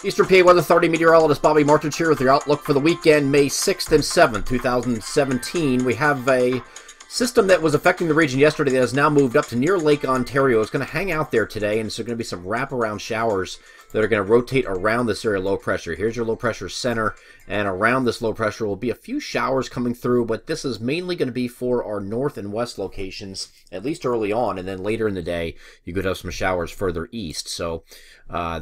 Eastern PA Weather Authority meteorologist Bobby Martich here with your outlook for the weekend, May 6th and 7th, 2017. We have a system that was affecting the region yesterday that has now moved up to near Lake Ontario. It's going to hang out there today, and so there are going to be some wraparound showers that are going to rotate around this area of low pressure. Here's your low pressure center, and around this low pressure will be a few showers coming through, but this is mainly going to be for our north and west locations, at least early on, and then later in the day, you could have some showers further east. So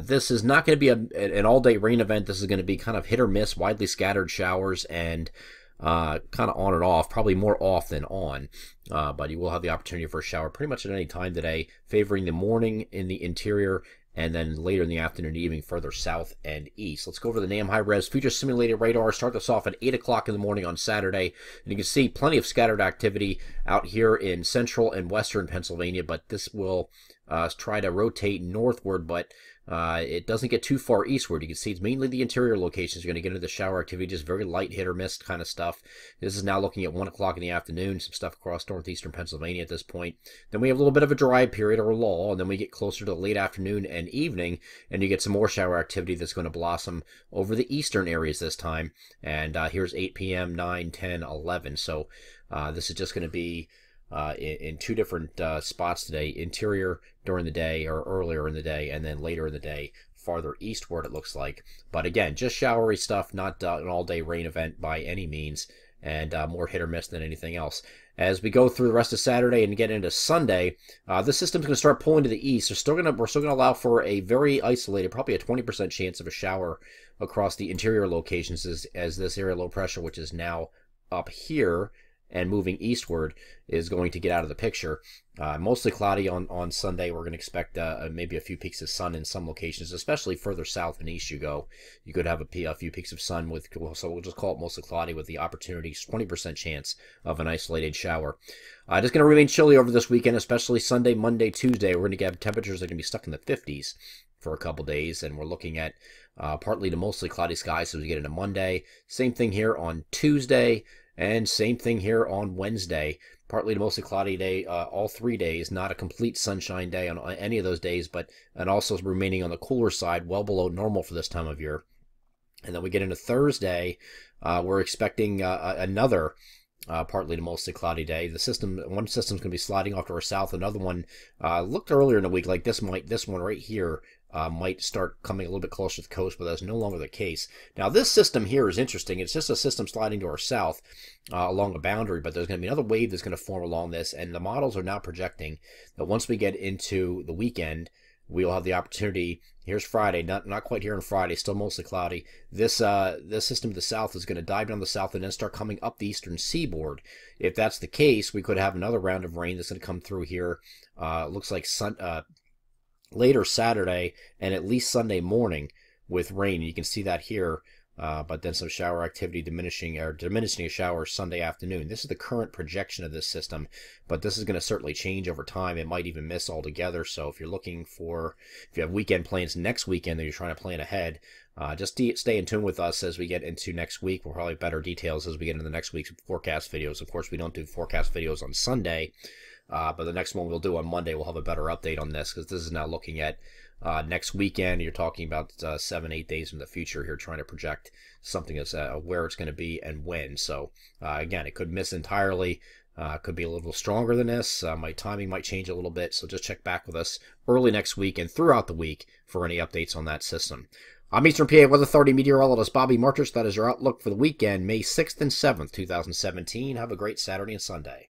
this is not going to be an all-day rain event. This is going to be kind of hit or miss, widely scattered showers, and kind of on and off, probably more off than on, but you will have the opportunity for a shower pretty much at any time today, favoring the morning in the interior, and then later in the afternoon and evening further south and east. Let's go over the NAM high-res future simulated radar. Start this off at 8 o'clock in the morning on Saturday, and you can see plenty of scattered activity out here in central and western Pennsylvania, but this will try to rotate northward, but it doesn't get too far eastward. You can see it's mainly the interior locations. You're going to get into the shower activity, just very light hit or miss kind of stuff. This is now looking at 1 o'clock in the afternoon, some stuff across northeastern Pennsylvania at this point. Then we have a little bit of a dry period or a lull, and then we get closer to the late afternoon and evening, and you get some more shower activity that's going to blossom over the eastern areas this time. And here's 8 p.m., 9, 10, 11. So this is just going to be in two different spots today, interior during the day or earlier in the day, and then later in the day farther eastward, it looks like. But again, just showery stuff, not an all-day rain event by any means, and more hit or miss than anything else. As we go through the rest of Saturday and get into Sunday, this system's going to start pulling to the east. We're still going to allow for a very isolated, probably a 20% chance of a shower across the interior locations as this area low pressure, which is now up here and moving eastward, is going to get out of the picture. Mostly cloudy on Sunday. We're going to expect maybe a few peaks of sun in some locations, especially further south and east you go. You could have a few peaks of sun with, so we'll just call it mostly cloudy with the opportunity, 20% chance of an isolated shower. It's going to remain chilly over this weekend, especially Sunday, Monday, Tuesday. We're going to get temperatures that are going to be stuck in the 50s for a couple days, and we're looking at partly to mostly cloudy skies as we get into Monday. Same thing here on Tuesday. And same thing here on Wednesday. Partly to mostly cloudy day all 3 days. Not a complete sunshine day on any of those days, and also remaining on the cooler side, well below normal for this time of year. And then we get into Thursday. We're expecting another partly to mostly cloudy day. One system's going to be sliding off to our south. Another one looked earlier in the week like this one right here might start coming a little bit closer to the coast, but that's no longer the case. Now, this system here is interesting. It's just a system sliding to our south along a boundary, but there's going to be another wave that's going to form along this, and the models are now projecting that once we get into the weekend, we'll have the opportunity. Here's Friday, not quite here on Friday, still mostly cloudy. This system to the south is going to dive down the south and then start coming up the eastern seaboard. If that's the case, we could have another round of rain that's going to come through here. Looks like later Saturday and at least Sunday morning with rain. You can see that here, but then some shower activity diminishing a shower Sunday afternoon. This is the current projection of this system, but this is going to certainly change over time. It might even miss altogether. So if you have weekend plans next weekend that you're trying to plan ahead, just stay in tune with us as we get into next week. We'll probably have better details as we get into the next week's forecast videos. Of course, we don't do forecast videos on Sunday. But the next one we'll do on Monday, we'll have a better update on this, because this is now looking at next weekend. You're talking about 7-8 days in the future here, trying to project something as where it's going to be and when. So again, it could miss entirely. Could be a little stronger than this. My timing might change a little bit, so just check back with us early next week and throughout the week for any updates on that system. I'm Eastern PA Weather Authority meteorologist Bobby Martich. That is your outlook for the weekend, May 6th and 7th, 2017. Have a great Saturday and Sunday.